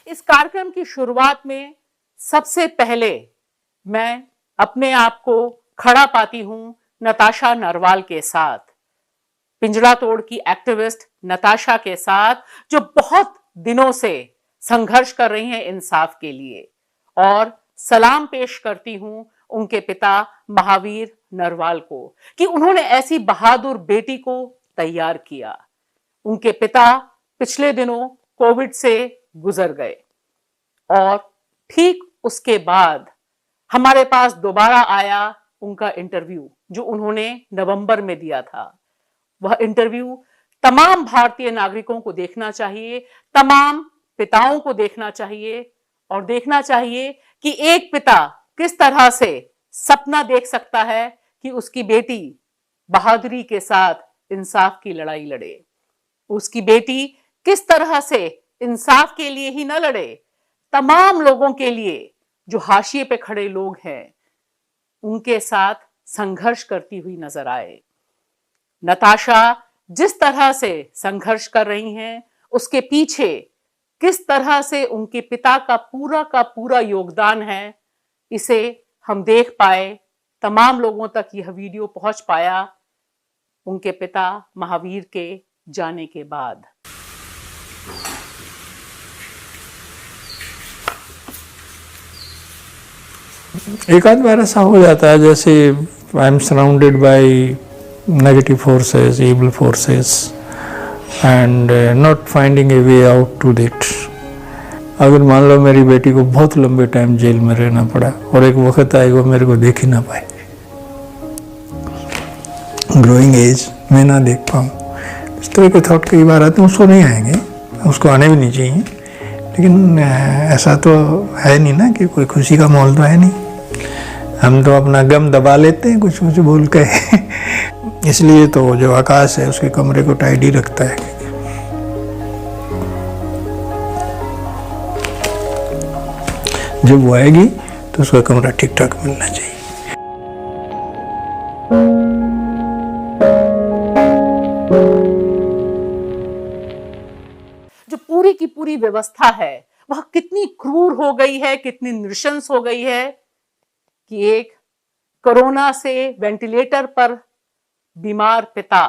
इस कार्यक्रम की शुरुआत में सबसे पहले मैं अपने आप को खड़ा पाती हूं नताशा नरवाल के साथ, पिंजरा तोड़ की एक्टिविस्ट नताशा के साथ, जो बहुत दिनों से संघर्ष कर रही हैं इंसाफ के लिए। और सलाम पेश करती हूं उनके पिता महावीर नरवाल को कि उन्होंने ऐसी बहादुर बेटी को तैयार किया। उनके पिता पिछले दिनों कोविड से गुजर गए और ठीक उसके बाद हमारे पास दोबारा आया उनका इंटरव्यू जो उन्होंने नवंबर में दिया था। वह इंटरव्यू तमाम भारतीय नागरिकों को देखना चाहिए, तमाम पिताओं को देखना चाहिए और देखना चाहिए कि एक पिता किस तरह से सपना देख सकता है कि उसकी बेटी बहादुरी के साथ इंसाफ की लड़ाई लड़े। उसकी बेटी किस तरह से इंसाफ के लिए ही न लड़े, तमाम लोगों के लिए जो हाशिए पे खड़े लोग हैं उनके साथ संघर्ष करती हुई नजर आए। नताशा जिस तरह से संघर्ष कर रही हैं, उसके पीछे किस तरह से उनके पिता का पूरा योगदान है, इसे हम देख पाए, तमाम लोगों तक यह वीडियो पहुंच पाया उनके पिता महावीर के जाने के बाद। एक आध बार ऐसा हो जाता है जैसे I am surrounded by negative forces, evil forces and not finding a way out to that. अगर मान लो मेरी बेटी को बहुत लंबे टाइम जेल में रहना पड़ा और एक वक्त आएगा मेरे को देख ही ना पाए, ग्रोइंग एज मैं ना देख पाऊँ, इस तरह के थॉट कई बार आते हैं। उसको नहीं आएंगे, उसको आने भी नहीं चाहिए, लेकिन ऐसा तो है नहीं ना कि कोई खुशी का माहौल तो है नहीं। हम तो अपना गम दबा लेते हैं कुछ कुछ बोल के इसलिए तो जो आकाश है उसके कमरे को टाइडी रखता है। जब वो आएगी तो उसका कमरा ठीक ठाक मिलना चाहिए। जो पूरी की पूरी व्यवस्था है वह कितनी क्रूर हो गई है, कितनी नृशंस हो गई है कि एक कोरोना से वेंटिलेटर पर बीमार पिता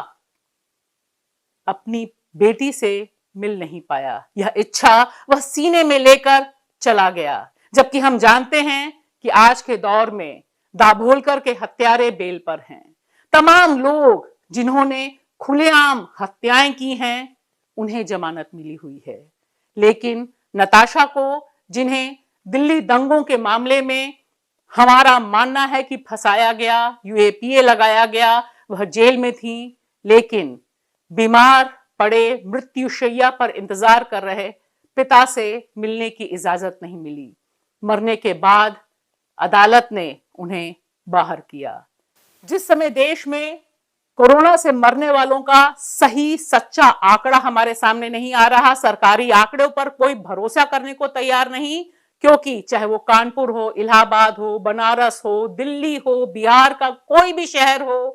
अपनी बेटी से मिल नहीं पाया। यह इच्छा वह सीने में लेकर चला गया, जबकि हम जानते हैं कि आज के दौर में दाभोलकर के हत्यारे बेल पर हैं। तमाम लोग जिन्होंने खुलेआम हत्याएं की हैं उन्हें जमानत मिली हुई है, लेकिन नताशा को, जिन्हें दिल्ली दंगों के मामले में हमारा मानना है कि फंसाया गया, यूएपीए लगाया गया, वह जेल में थी, लेकिन बीमार पड़े, मृत्युशैया पर इंतजार कर रहे पिता से मिलने की इजाजत नहीं मिली। मरने के बाद अदालत ने उन्हें बाहर किया। जिस समय देश में कोरोना से मरने वालों का सही सच्चा आंकड़ा हमारे सामने नहीं आ रहा, सरकारी आंकड़ों पर कोई भरोसा करने को तैयार नहीं, क्योंकि चाहे वो कानपुर हो, इलाहाबाद हो, बनारस हो, दिल्ली हो, बिहार का कोई भी शहर हो,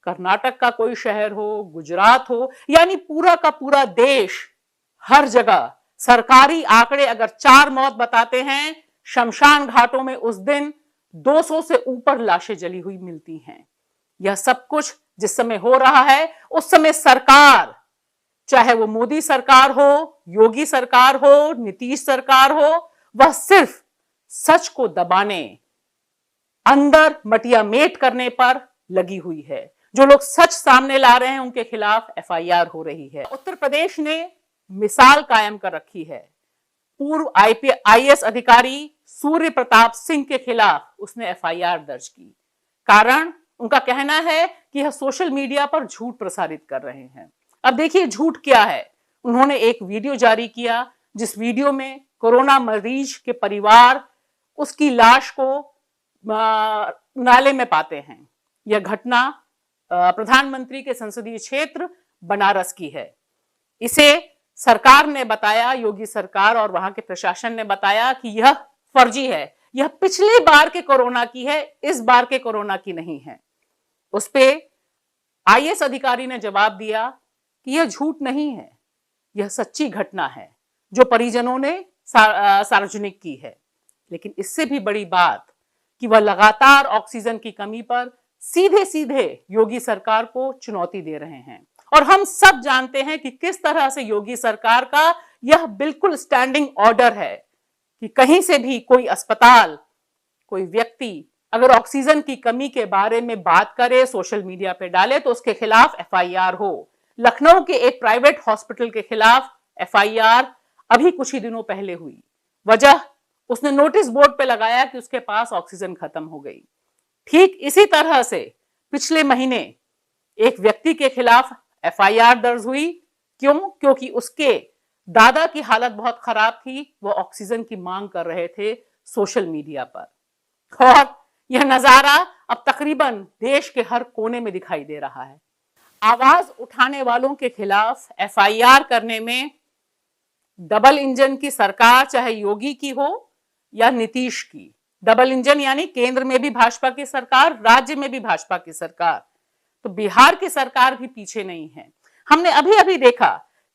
कर्नाटक का कोई शहर हो, गुजरात हो, यानी पूरा का पूरा देश, हर जगह सरकारी आंकड़े अगर 4 मौत बताते हैं, शमशान घाटों में उस दिन 200 से ऊपर लाशें जली हुई मिलती हैं। यह सब कुछ जिस समय हो रहा है, उस समय सरकार, चाहे वो मोदी सरकार हो, योगी सरकार हो, नीतीश सरकार हो, वह सिर्फ सच को दबाने, अंदर मटिया मेट करने पर लगी हुई है। जो लोग सच सामने ला रहे हैं उनके खिलाफ एफआईआर हो रही है। उत्तर प्रदेश ने मिसाल कायम कर रखी है। पूर्व आईएएस अधिकारी सूर्य प्रताप सिंह के खिलाफ उसने एफआईआर दर्ज की। कारण उनका कहना है कि यह सोशल मीडिया पर झूठ प्रसारित कर रहे हैं। अब देखिए झूठ क्या है। उन्होंने एक वीडियो जारी किया जिस वीडियो में कोरोना मरीज के परिवार उसकी लाश को नाले में पाते हैं। यह घटना प्रधानमंत्री के संसदीय क्षेत्र बनारस की है। इसे सरकार ने बताया, योगी सरकार और वहां के प्रशासन ने बताया कि यह फर्जी है, यह पिछले बार के कोरोना की है, इस बार के कोरोना की नहीं है। उस पे आईएएस अधिकारी ने जवाब दिया कि यह झूठ नहीं है, यह सच्ची घटना है जो परिजनों ने सार्वजनिक की है। लेकिन इससे भी बड़ी बात कि वह लगातार ऑक्सीजन की कमी पर सीधे सीधे योगी सरकार को चुनौती दे रहे हैं। और हम सब जानते हैं कि किस तरह से योगी सरकार का यह बिल्कुल स्टैंडिंग ऑर्डर है कि कहीं से भी कोई अस्पताल, कोई व्यक्ति अगर ऑक्सीजन की कमी के बारे में बात करे, सोशल मीडिया पे डाले, तो उसके खिलाफ एफआईआर हो। लखनऊ के एक प्राइवेट हॉस्पिटल के खिलाफ एफआईआर अभी कुछ ही दिनों पहले हुई। वजह, उसने नोटिस बोर्ड पे लगाया कि उसके पास ऑक्सीजन खत्म हो गई। ठीक इसी तरह से पिछले महीने एक व्यक्ति के खिलाफ एफआईआर दर्ज हुई। क्यों? क्योंकि उसके दादा की हालत बहुत खराब थी, वो ऑक्सीजन की मांग कर रहे थे सोशल मीडिया पर। और यह नजारा अब तकरीबन देश के हर कोने में दिखाई दे रहा है। आवाज उठाने वालों के खिलाफ एफआईआर करने में डबल इंजन की सरकार, चाहे योगी की हो या नीतीश की, डबल इंजन यानी केंद्र में भी भाजपा की सरकार, राज्य में भी भाजपा की सरकार, तो बिहार की सरकार भी पीछे नहीं है। हमने अभी अभी देखा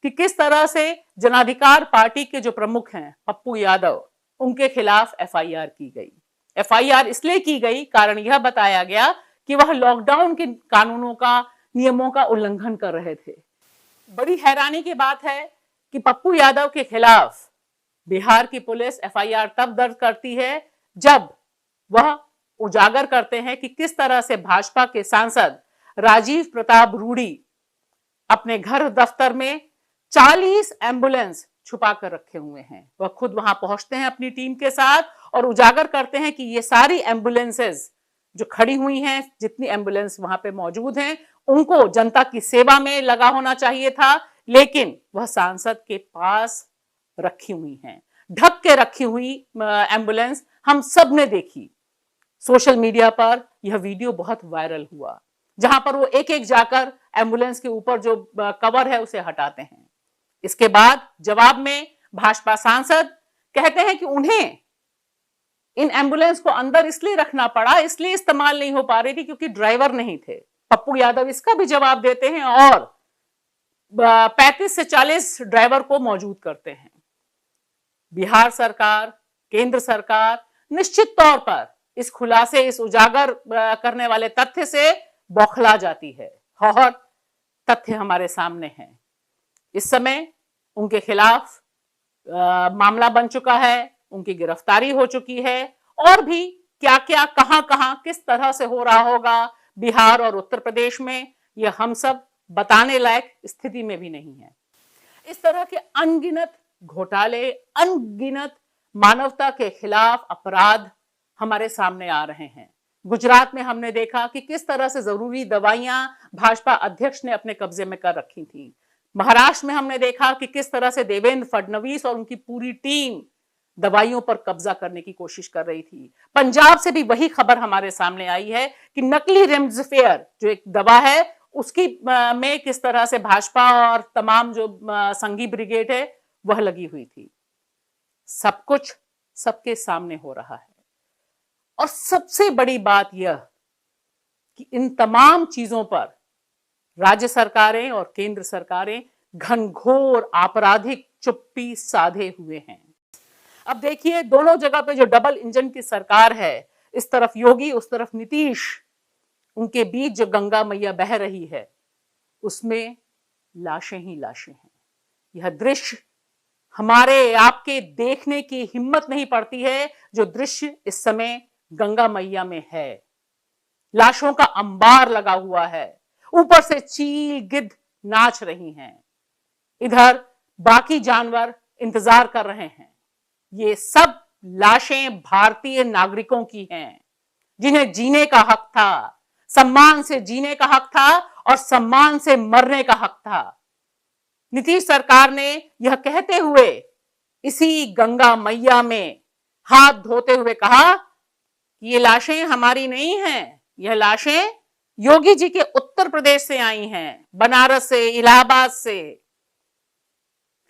कि किस तरह से जनाधिकार पार्टी के जो प्रमुख हैं पप्पू यादव, उनके खिलाफ एफआईआर की गई। एफआईआर इसलिए की गई, कारण यह बताया गया कि वह लॉकडाउन के कानूनों का, नियमों का उल्लंघन कर रहे थे। बड़ी हैरानी की बात है कि पप्पू यादव के खिलाफ बिहार की पुलिस एफआईआर तब दर्ज करती है जब वह उजागर करते हैं कि किस तरह से भाजपा के सांसद राजीव प्रताप रूडी अपने घर दफ्तर में 40 एम्बुलेंस छुपा कर रखे हुए हैं। वह खुद वहां पहुंचते हैं अपनी टीम के साथ और उजागर करते हैं कि ये सारी एम्बुलेंसेस जो खड़ी हुई हैं, जितनी एम्बुलेंस वहां पे मौजूद हैं, उनको जनता की सेवा में लगा होना चाहिए था, लेकिन वह सांसद के पास रखी हुई हैं। ढक के रखी हुई एम्बुलेंस हम सब ने देखी। सोशल मीडिया पर यह वीडियो बहुत वायरल हुआ, जहां पर वो एक एक जाकर एम्बुलेंस के ऊपर जो कवर है उसे हटाते हैं। इसके बाद जवाब में भाजपा सांसद कहते हैं कि उन्हें इन एम्बुलेंस को अंदर इसलिए रखना पड़ा, इसलिए इस्तेमाल नहीं हो पा रही थी क्योंकि ड्राइवर नहीं थे। पप्पू यादव इसका भी जवाब देते हैं और 35 से 40 ड्राइवर को मौजूद करते हैं। बिहार सरकार, केंद्र सरकार निश्चित तौर पर इस खुलासे, इस उजागर करने वाले तथ्य से बौखला जाती है और तथ्य हमारे सामने हैं। इस समय उनके खिलाफ मामला बन चुका है, उनकी गिरफ्तारी हो चुकी है, और भी क्या क्या, कहां कहां, किस तरह से हो रहा होगा बिहार और उत्तर प्रदेश में, यह हम सब बताने लायक स्थिति में भी नहीं है। इस तरह के अनगिनत घोटाले, अनगिनत मानवता के खिलाफ अपराध हमारे सामने आ रहे हैं। गुजरात में हमने देखा कि किस तरह से जरूरी दवाइयां भाजपा अध्यक्ष ने अपने कब्जे में कर रखी थी। महाराष्ट्र में हमने देखा कि किस तरह से देवेंद्र फडणवीस और उनकी पूरी टीम दवाइयों पर कब्जा करने की कोशिश कर रही थी। पंजाब से भी वही खबर हमारे सामने आई है कि नकली रेमडेसिविर जो एक दवा है, उसकी में किस तरह से भाजपा और तमाम जो संघी ब्रिगेड है वह लगी हुई थी। सब कुछ सबके सामने हो रहा है। और सबसे बड़ी बात यह कि इन तमाम चीजों पर राज्य सरकारें और केंद्र सरकारें घनघोर आपराधिक चुप्पी साधे हुए हैं। अब देखिए, दोनों जगह पे जो डबल इंजन की सरकार है, इस तरफ योगी, उस तरफ नीतीश, उनके बीच जो गंगा मैया बह रही है उसमें लाशें ही लाशें हैं। यह दृश्य हमारे आपके देखने की हिम्मत नहीं पड़ती है जो दृश्य इस समय गंगा मैया में है। लाशों का अंबार लगा हुआ है, ऊपर से चील गिद्ध नाच रही हैं, इधर बाकी जानवर इंतजार कर रहे हैं। ये सब लाशें भारतीय नागरिकों की हैं, जिन्हें जीने का हक था, सम्मान से जीने का हक था और सम्मान से मरने का हक था। नीतीश सरकार ने यह कहते हुए इसी गंगा मैया में हाथ धोते हुए कहा कि ये लाशें हमारी नहीं हैं, यह लाशें योगी जी के उत्तर प्रदेश से आई हैं, बनारस से, इलाहाबाद से।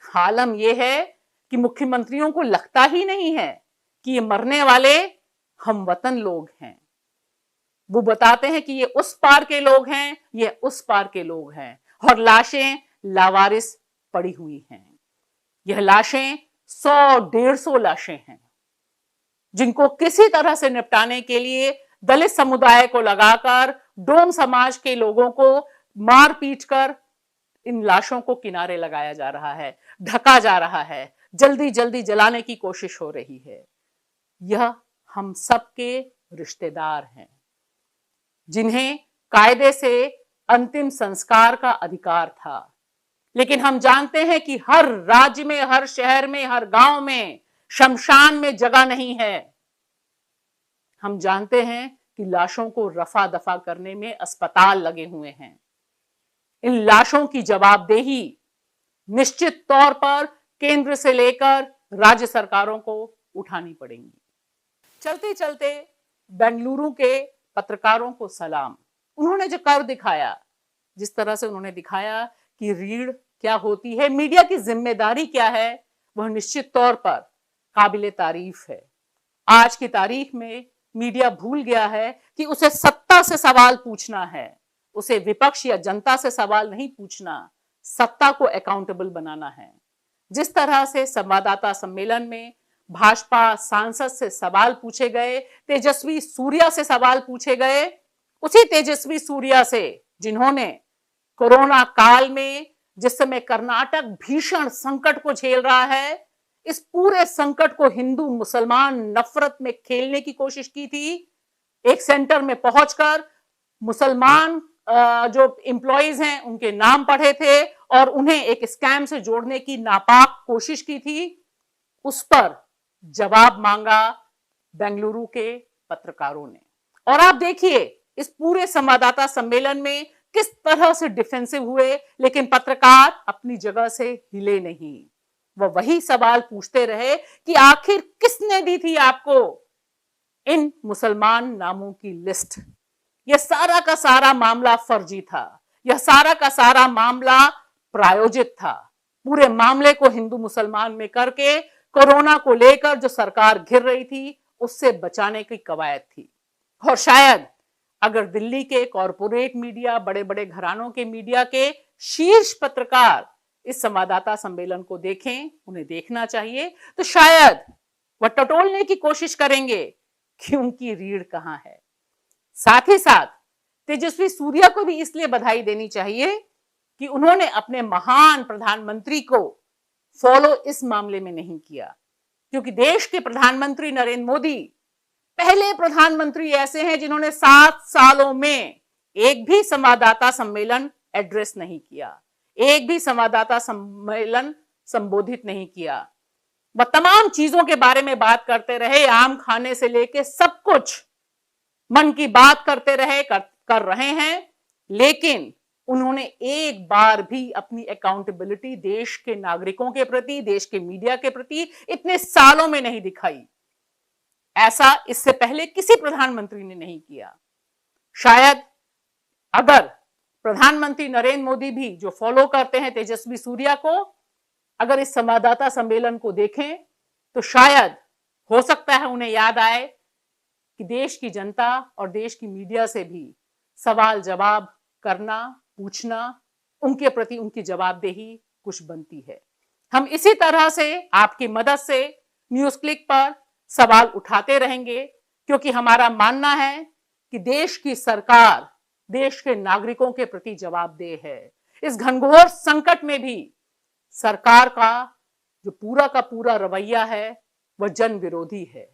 हालम यह है कि मुख्यमंत्रियों को लगता ही नहीं है कि ये मरने वाले हम वतन लोग हैं। वो बताते हैं कि ये उस पार के लोग हैं, ये उस पार के लोग हैं, और लाशें लावारिस पड़ी हुई हैं। यह लाशें 100-150 लाशें हैं जिनको किसी तरह से निपटाने के लिए दलित समुदाय को लगाकर, डोम समाज के लोगों को मार पीट कर इन लाशों को किनारे लगाया जा रहा है, ढका जा रहा है, जल्दी जल्दी जलाने की कोशिश हो रही है। यह हम सबके रिश्तेदार हैं जिन्हें कायदे से अंतिम संस्कार का अधिकार था, लेकिन हम जानते हैं कि हर राज्य में, हर शहर में, हर गांव में शमशान में जगह नहीं है। हम जानते हैं कि लाशों को रफा दफा करने में अस्पताल लगे हुए हैं। इन लाशों की जवाबदेही निश्चित तौर पर केंद्र से लेकर राज्य सरकारों को उठानी पड़ेगी। चलते चलते बेंगलुरु के पत्रकारों को सलाम। उन्होंने जो कर दिखाया, जिस तरह से उन्होंने दिखाया कि रीढ़ क्या होती है, मीडिया की जिम्मेदारी क्या है, वह निश्चित तौर पर काबिले तारीफ है। आज की तारीख में मीडिया भूल गया है कि उसे सत्ता से सवाल पूछना है, उसे विपक्ष या जनता से सवाल नहीं पूछना, सत्ता को अकाउंटेबल बनाना है। जिस तरह से संवाददाता सम्मेलन में भाजपा सांसद से सवाल पूछे गए, तेजस्वी सूर्या से सवाल पूछे गए, उसी तेजस्वी सूर्या से जिन्होंने कोरोना काल में, जिस समय कर्नाटक भीषण संकट को झेल रहा है, इस पूरे संकट को हिंदू मुसलमान नफरत में खेलने की कोशिश की थी। एक सेंटर में पहुंचकर मुसलमान जो एम्प्लॉइज हैं उनके नाम पढ़े थे और उन्हें एक स्कैम से जोड़ने की नापाक कोशिश की थी। उस पर जवाब मांगा बेंगलुरु के पत्रकारों ने। और आप देखिए इस पूरे संवाददाता सम्मेलन में किस तरह से डिफेंसिव हुए, लेकिन पत्रकार अपनी जगह से हिले नहीं। वह वही सवाल पूछते रहे कि आखिर किसने दी थी आपको इन मुसलमान नामों की लिस्ट। यह सारा का सारा मामला फर्जी था, यह सारा का सारा मामला प्रायोजित था। पूरे मामले को हिंदू मुसलमान में करके कोरोना को लेकर जो सरकार घिर रही थी उससे बचाने की कवायद थी। और शायद अगर दिल्ली के कॉरपोरेट मीडिया, बड़े बड़े घरानों के मीडिया के शीर्ष पत्रकार इस संवाददाता सम्मेलन को देखें, उन्हें देखना चाहिए, तो शायद वह टटोलने की कोशिश करेंगे कि उनकी रीढ़ कहां है। साथ ही साथ तेजस्वी सूर्या को भी इसलिए बधाई देनी चाहिए कि उन्होंने अपने महान प्रधानमंत्री को फॉलो इस मामले में नहीं किया, क्योंकि देश के प्रधानमंत्री नरेंद्र मोदी पहले प्रधानमंत्री ऐसे हैं जिन्होंने 7 सालों में एक भी संवाददाता सम्मेलन एड्रेस नहीं किया, एक भी संवाददाता सम्मेलन संबोधित नहीं किया। वह तमाम चीजों के बारे में बात करते रहे, आम खाने से लेके सब कुछ मन की बात करते रहे, कर रहे हैं, लेकिन उन्होंने एक बार भी अपनी अकाउंटेबिलिटी देश के नागरिकों के प्रति, देश के मीडिया के प्रति इतने सालों में नहीं दिखाई। ऐसा इससे पहले किसी प्रधानमंत्री ने नहीं किया। शायद अगर प्रधानमंत्री नरेंद्र मोदी भी, जो फॉलो करते हैं तेजस्वी सूर्या को, अगर इस संवाददाता सम्मेलन को देखें तो शायद हो सकता है उन्हें याद आए कि देश की जनता और देश की मीडिया से भी सवाल जवाब करना, पूछना, उनके प्रति उनकी जवाबदेही कुछ बनती है। हम इसी तरह से आपकी मदद से न्यूज़ क्लिक पर सवाल उठाते रहेंगे, क्योंकि हमारा मानना है कि देश की सरकार देश के नागरिकों के प्रति जवाबदेह है। इस घनघोर संकट में भी सरकार का जो पूरा का पूरा रवैया है वह जन विरोधी है,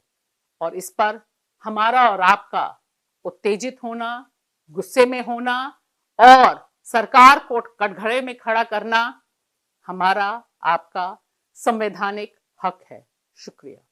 और इस पर हमारा और आपका उत्तेजित होना, गुस्से में होना और सरकार को कटघरे में खड़ा करना हमारा आपका संवैधानिक हक है। शुक्रिया।